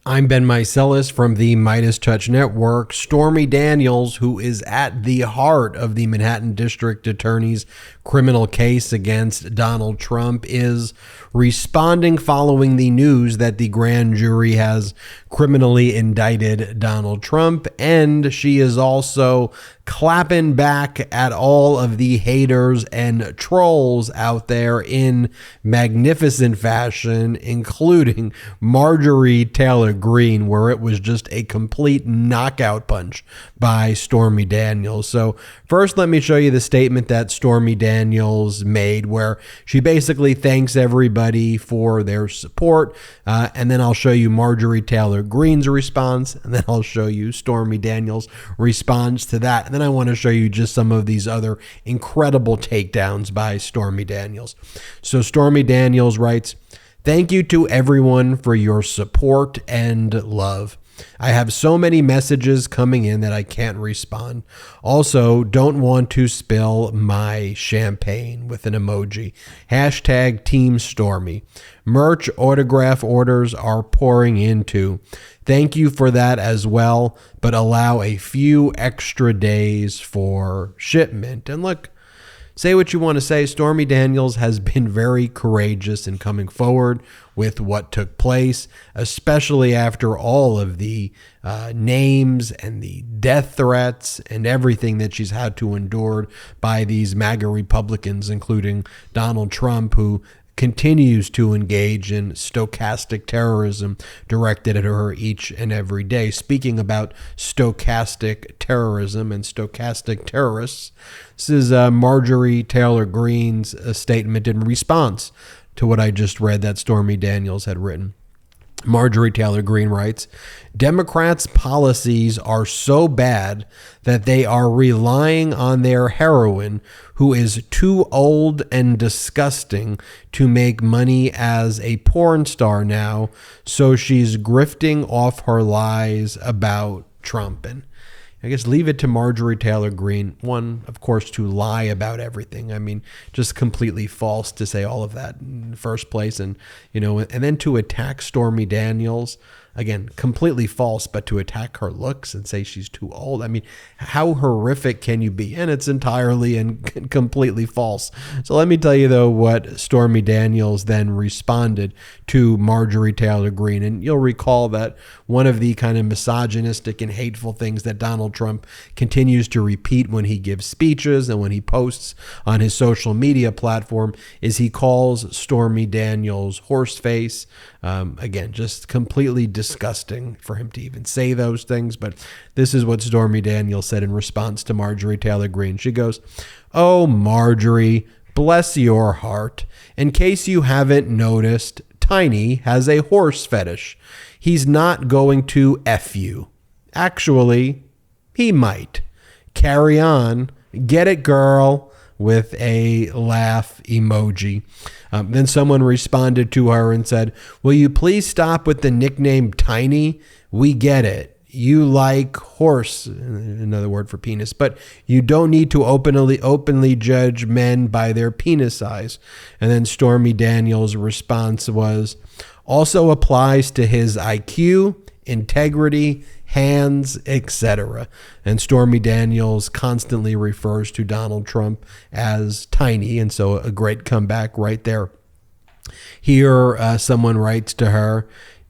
I'm Ben Meiselas from the MeidasTouch Network. Stormy Daniels, who is at the heart of the Manhattan District Attorney's criminal case against Donald Trump, is responding following the news that the grand jury has criminally indicted Donald Trump, and she is also clapping back at all of the haters and trolls out there in magnificent fashion, including Marjorie Taylor Greene, where it was just a complete knockout punch by Stormy Daniels. So first, let me show you the statement that Stormy Daniels made, where she basically thanks everybody for their support, and then I'll show you Marjorie Taylor Greene's response, and then I'll show you Stormy Daniels' response to that, and then I want to show you just some of these other incredible takedowns by Stormy Daniels. So Stormy Daniels writes, "Thank you to everyone for your support and love. I have so many messages coming in that I can't respond. Also, don't want to spill my champagne," with an emoji. Hashtag Team Stormy. Merch autograph orders are pouring in too. Thank you for that as well, but allow a few extra days for shipment. And look, say what you want to say. Stormy Daniels has been very courageous in coming forward with what took place, especially after all of the names and the death threats and everything that she's had to endure by these MAGA Republicans, including Donald Trump, who continues to engage in stochastic terrorism directed at her each and every day. Speaking about stochastic terrorism and stochastic terrorists, this is Marjorie Taylor Greene's statement in response to what I just read that Stormy Daniels had written. Marjorie Taylor Greene writes, "Democrats' policies are so bad that they are relying on their heroine, who is too old and disgusting to make money as a porn star now, so she's grifting off her lies about Trump." And I guess leave it to Marjorie Taylor Greene, one, of course, to lie about everything. I mean, just completely false to say all of that in the first place. And, and then to attack Stormy Daniels, again, completely false, but to attack her looks and say she's too old. I mean, how horrific can you be? And it's entirely and completely false. So let me tell you, though, what Stormy Daniels then responded to Marjorie Taylor Greene. And you'll recall that one of the kind of misogynistic and hateful things that Donald Trump continues to repeat when he gives speeches and when he posts on his social media platform is he calls Stormy Daniels horseface. Again, just completely disgusting for him to even say those things. But this is what Stormy Daniels said in response to Marjorie Taylor Greene. She goes, "Oh, Marjorie, bless your heart. In case you haven't noticed, Tiny has a horse fetish. He's not going to F you. Actually, he might. Carry on. Get it, girl," with a laugh emoji. Then someone responded to her and said, "Will you please stop with the nickname Tiny? We get it. You like horse," another word for penis, "but you don't need to openly judge men by their penis size." And then Stormy Daniels' response was, "Also applies to his IQ, integrity, hands, etc." And Stormy Daniels constantly refers to Donald Trump as tiny, and so a great comeback right there. Here, someone writes to her,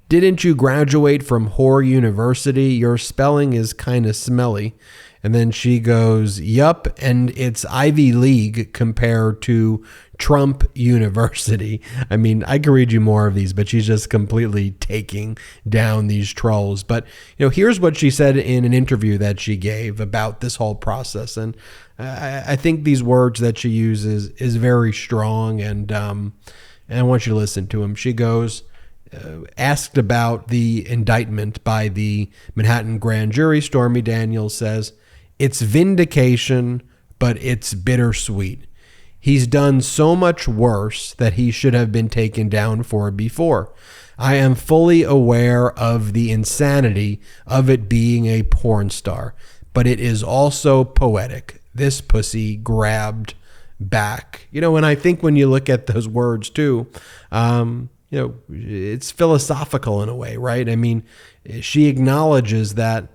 "Didn't you graduate from Whore University? Your spelling is kind of smelly." And then she goes, "Yup, and it's Ivy League compared to Trump University." I mean, I could read you more of these, but she's just completely taking down these trolls. But, here's what she said in an interview that she gave about this whole process. And I think these words that she uses is very strong, and I want you to listen to them. She goes, asked about the indictment by the Manhattan grand jury, Stormy Daniels says, "It's vindication, but it's bittersweet. He's done so much worse that he should have been taken down for before. I am fully aware of the insanity of it being a porn star, but it is also poetic. This pussy grabbed back." And I think when you look at those words too, it's philosophical in a way, right? I mean, she acknowledges that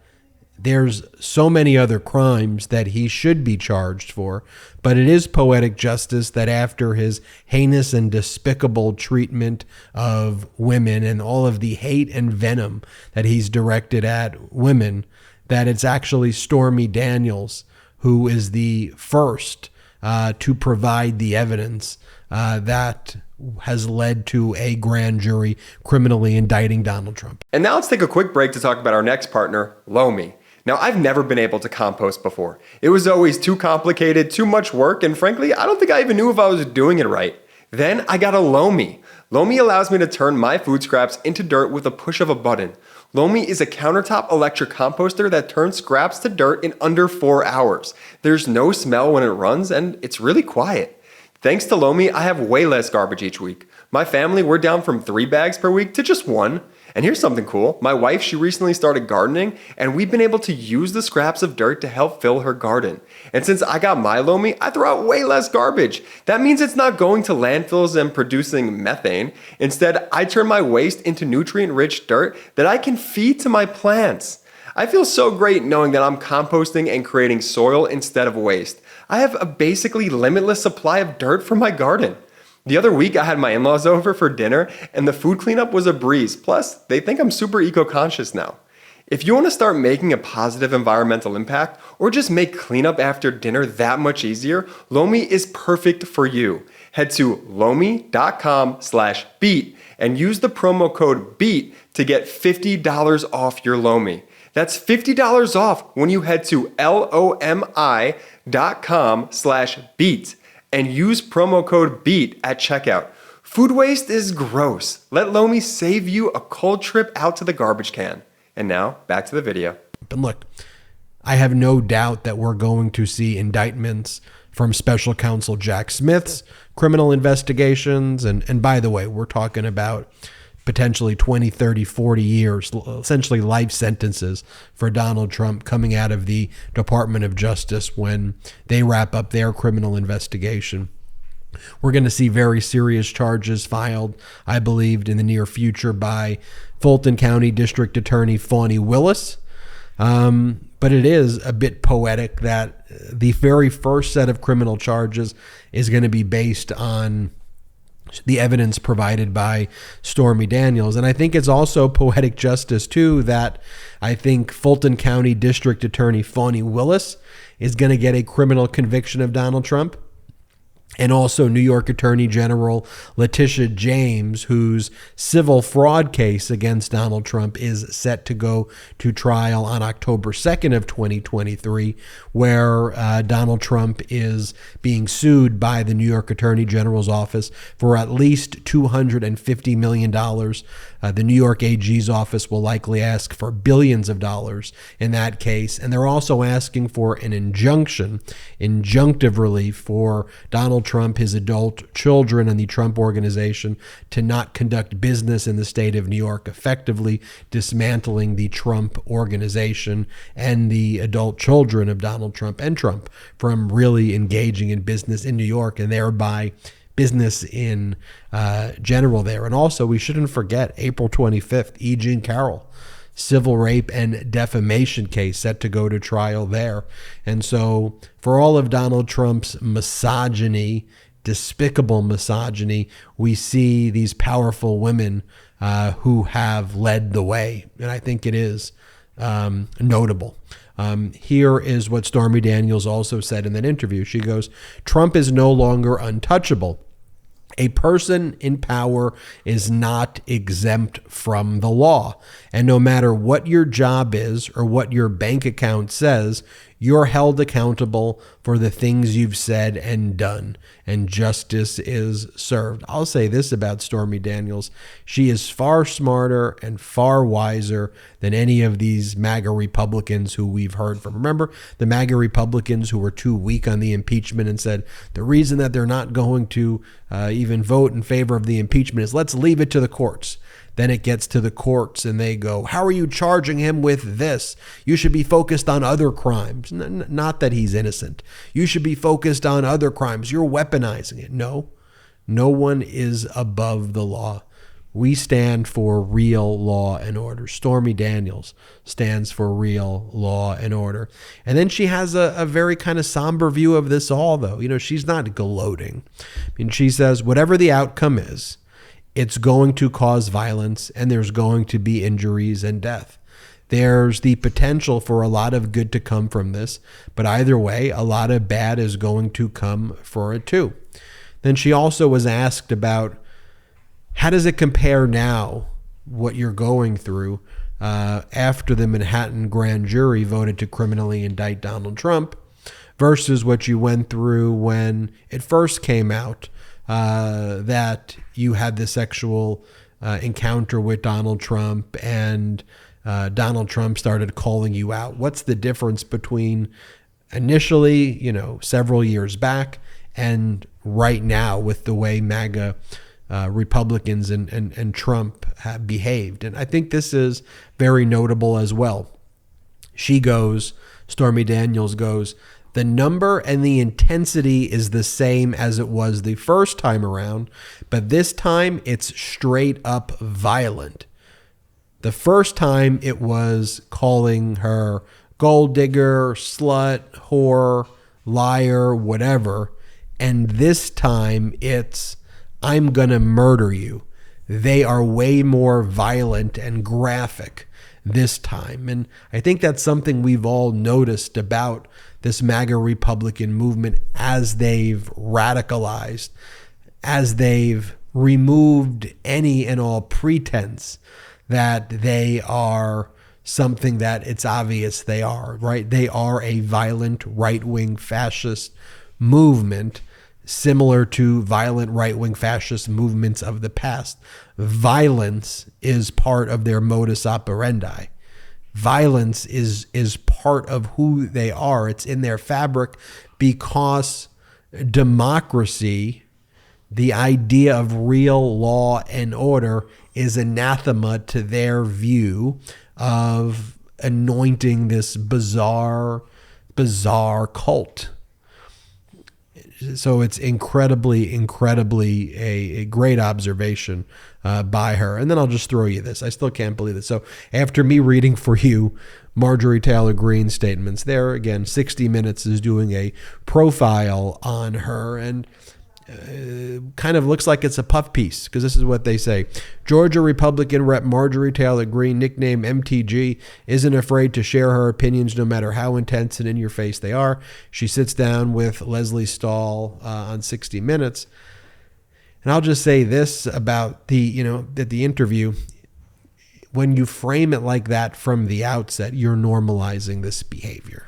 there's so many other crimes that he should be charged for, but it is poetic justice that after his heinous and despicable treatment of women and all of the hate and venom that he's directed at women, that it's actually Stormy Daniels who is the first to provide the evidence that has led to a grand jury criminally indicting Donald Trump. And now let's take a quick break to talk about our next partner, Lomi. Now, I've never been able to compost before. It was always too complicated, too much work, and frankly, I don't think I even knew if I was doing it right. Then I got a Lomi. Lomi allows me to turn my food scraps into dirt with a push of a button. Lomi is a countertop electric composter that turns scraps to dirt in under 4 hours. There's no smell when it runs, and it's really quiet. Thanks to Lomi, I have way less garbage each week. My family, we're down from 3 bags per week to just 1. And here's something cool. My wife, she recently started gardening, and we've been able to use the scraps of dirt to help fill her garden. And since I got my Lomi, I throw out way less garbage. That means it's not going to landfills and producing methane. Instead, I turn my waste into nutrient-rich dirt that I can feed to my plants. I feel so great knowing that I'm composting and creating soil instead of waste. I have a basically limitless supply of dirt for my garden. The other week, I had my in-laws over for dinner, and the food cleanup was a breeze. Plus, they think I'm super eco-conscious now. If you want to start making a positive environmental impact, or just make cleanup after dinner that much easier, Lomi is perfect for you. Head to lomi.com/beat and use the promo code BEAT to get $50 off your Lomi. That's $50 off when you head to lomi.com/beat. and use promo code BEAT at checkout. Food waste is gross. Let Lomi save you a cold trip out to the garbage can. And now, back to the video. But look, I have no doubt that we're going to see indictments from Special Counsel Jack Smith's criminal investigations. And by the way, we're talking about potentially 20, 30, 40 years, essentially life sentences for Donald Trump coming out of the Department of Justice when they wrap up their criminal investigation. We're going to see very serious charges filed, I believe, in the near future by Fulton County District Attorney Fani Willis. But it is a bit poetic that the very first set of criminal charges is going to be based on the evidence provided by Stormy Daniels. And I think it's also poetic justice, too, that I think Fulton County District Attorney Fani Willis is going to get a criminal conviction of Donald Trump. And also New York Attorney General Letitia James, whose civil fraud case against Donald Trump is set to go to trial on October 2nd of 2023, where Donald Trump is being sued by the New York Attorney General's office for at least $250 million. The New York AG's office will likely ask for billions of dollars in that case. And they're also asking for an injunctive relief for Donald Trump, his adult children, and the Trump Organization to not conduct business in the state of New York, effectively dismantling the Trump Organization and the adult children of Donald Trump and Trump from really engaging in business in New York and thereby business in general there. And also, we shouldn't forget April 25th, E. Jean Carroll, civil rape and defamation case set to go to trial there. And so for all of Donald Trump's misogyny, despicable misogyny, we see these powerful women who have led the way. And I think it is notable. Here is what Stormy Daniels also said in that interview. She goes, "Trump is no longer untouchable. A person in power is not exempt from the law. And no matter what your job is or what your bank account says, you're held accountable for the things you've said and done, and justice is served." I'll say this about Stormy Daniels. She is far smarter and far wiser than any of these MAGA Republicans who we've heard from. Remember the MAGA Republicans who were too weak on the impeachment and said the reason that they're not going to even vote in favor of the impeachment is let's leave it to the courts. Then it gets to the courts and they go, how are you charging him with this? You should be focused on other crimes. Not that he's innocent. You should be focused on other crimes. You're weaponizing it. No one is above the law. We stand for real law and order. Stormy Daniels stands for real law and order. And then she has a very kind of somber view of this all, though. You know, she's not gloating. I mean, she says, whatever the outcome is, it's going to cause violence and there's going to be injuries and death. There's the potential for a lot of good to come from this, but either way, a lot of bad is going to come for it too. Then she also was asked about how does it compare now, what you're going through after the Manhattan grand jury voted to criminally indict Donald Trump versus what you went through when it first came out that you had the sexual encounter with Donald Trump and Donald Trump started calling you out. What's the difference between initially, you know, several years back and right now with the way MAGA Republicans and Trump have behaved? And I think this is very notable as well. Stormy Daniels goes, the number and the intensity is the same as it was the first time around, but this time it's straight up violent. The first time it was calling her gold digger, slut, whore, liar, whatever. And this time it's, I'm going to murder you. They are way more violent and graphic this time. And I think that's something we've all noticed about this MAGA Republican movement as they've radicalized, as they've removed any and all pretense that they are something that it's obvious they are, right? They are a violent right-wing fascist movement similar to violent right-wing fascist movements of the past. Violence is part of their modus operandi. Violence is part of who they are. It's in their fabric because democracy, the idea of real law and order, is anathema to their view of anointing this bizarre cult. So it's incredibly a great observation by her. And then I'll just throw you this. I still can't believe it. So after me reading for you Marjorie Taylor Greene statements, there again, 60 Minutes is doing a profile on her, and kind of looks like it's a puff piece, because this is what they say. Georgia Republican Rep. Marjorie Taylor Greene, nicknamed MTG, isn't afraid to share her opinions no matter how intense and in your face they are. She sits down with Leslie Stahl on 60 Minutes. And I'll just say this about the interview. When you frame it like that from the outset, you're normalizing this behavior.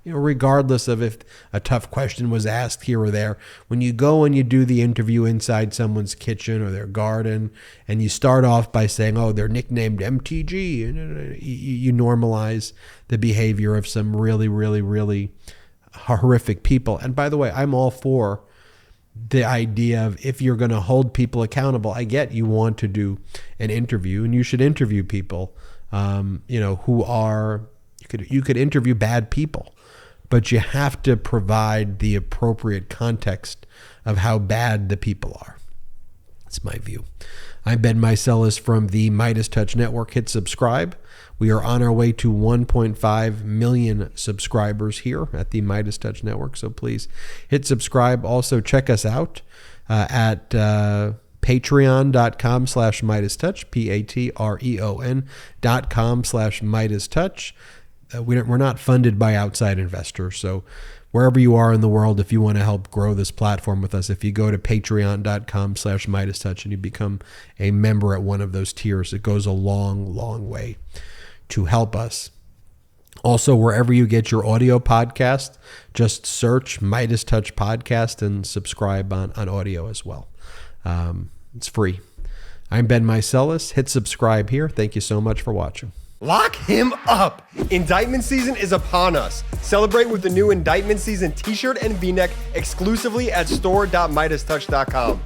Regardless of if a tough question was asked here or there, when you go and you do the interview inside someone's kitchen or their garden, and you start off by saying, oh, they're nicknamed MTG, and you normalize the behavior of some really, really, really horrific people. And by the way, I'm all for the idea of, if you're going to hold people accountable, I get you want to do an interview, and you should interview people, who are, you could interview bad people, but you have to provide the appropriate context of how bad the people are. That's my view. I'm Ben Meiselas from the MeidasTouch Network. Hit subscribe. We are on our way to 1.5 million subscribers here at the MeidasTouch Network, so please hit subscribe. Also, check us out at patreon.com/MeidasTouch, patreon.com/MeidasTouch. We're not funded by outside investors, so wherever you are in the world, if you want to help grow this platform with us, if you go to patreon.com/MeidasTouch and you become a member at one of those tiers, it goes a long, long way to help us. Also, wherever you get your audio podcast, just search MeidasTouch Podcast and subscribe on audio as well. It's free. I'm Ben Meiselas. Hit subscribe here. Thank you so much for watching. Lock him up! Indictment season is upon us. Celebrate with the new Indictment season t-shirt and v-neck exclusively at store.meidastouch.com.